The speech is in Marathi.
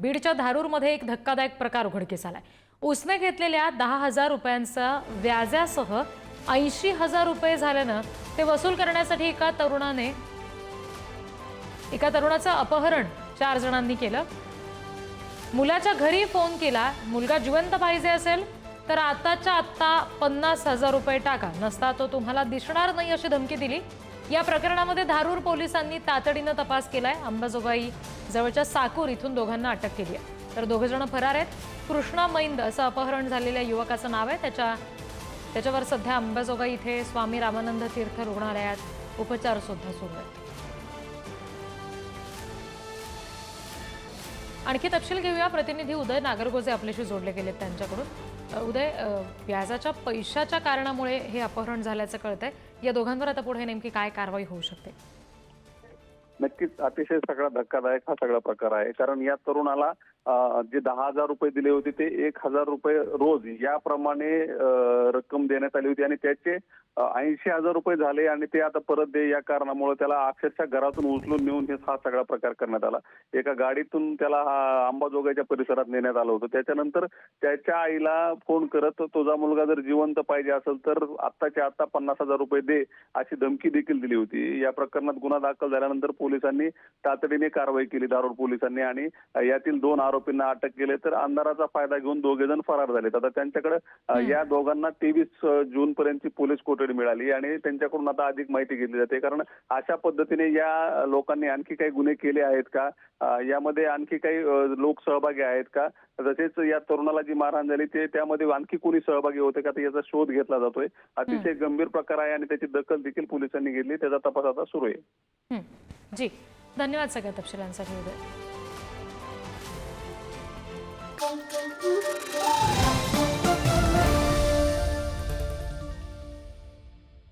बीडच्या धारूरमध्ये एक धक्कादायक प्रकार उघडकीस आलाय। उसने घेतलेल्या 10,000 रुपयांचा व्याजासह 80,000 रुपये झाल्यानं ते वसूल करण्यासाठी एका तरुणाचं अपहरण 4 जणांनी केलं। मुलाच्या घरी फोन केला, मुलगा जिवंत पाहिजे असेल तर आताच्या आत्ता 50,000 रुपये टाका, नसता तो तुम्हाला दिसणार नाही अशी धमकी दिली। या प्रकरणामध्ये धारूर पोलिसांनी तातडीने तपास केलाय। अंबाजोगाई जवळच्या साकूर इथून दोघांना अटक केली आहे, तर दोघे जण फरार आहेत। कृष्णा मैंद असं अपहरण झालेल्या युवकाचं नाव आहे। त्याच्यावर सध्या अंबाजोगाई इथे स्वामी रामानंद तीर्थ रुग्णालयात उपचार सुद्धा सुरू आहेत। आणखी तपशील घेऊया। प्रतिनिधी उदय नागरगोजे आपल्याशी जोडले गेलेत त्यांच्याकडून। उदय, व्याजाच्या पैशाच्या कारणामुळे हे अपहरण झाल्याचं कळतंय। या दोघांवर आता पुढे नेमकी काय कारवाई होऊ शकते? नक्कीच अतिशय सगळा धक्कादायक हा सगळा प्रकार आहे। कारण या तरुणाला जे 10,000 रुपये दिले होते ते 1,000 रुपये रोज याप्रमाणे रक्कम देण्यात आली होती आणि त्याचे 80,000 रुपये झाले आणि ते आता परत दे या कारणामुळे त्याला अक्षरशः घरातून उचलून नेऊन हा सगळा प्रकार करण्यात आला। एका गाडीतून त्याला अंबाजोगाईच्या परिसरात नेण्यात आलं होतं। त्याच्यानंतर त्याच्या आईला फोन करत तुझा मुलगा जर जिवंत पाहिजे असेल तर आत्ताच्या आत्ता 50,000 रुपये दे अशी धमकी देखील दिली होती। या प्रकरणात गुन्हा दाखल झाल्यानंतर पोलिसांनी तातडीने कारवाई केली, धारूर पोलिसांनी, आणि यातील 2 आरोपींना अटक केले। तर अंधाराचा फायदा घेऊन दोघे जण फरार झालेत। आता त्यांच्याकडे या दोघांना 23 जून पर्यंतची पोलीस कोठडी मिळाली आणि त्यांच्याकडून आता अधिक माहिती घेतली जाते। कारण अशा पद्धतीने या लोकांनी आणखी काही गुन्हे केले आहेत का, यामध्ये आणखी काही लोक सहभागी आहेत का, तसेच या तरुणाला जी मारहाण झाली ते त्यामध्ये आणखी कोणी सहभागी होते का, याचा शोध घेतला जातोय। अतिशय गंभीर प्रकार आहे आणि त्याची दखल देखील पोलिसांनी घेतली। त्याचा तपास आता सुरू आहे। जी, धन्यवाद सगळ्या तपशिलांसाठी उदय।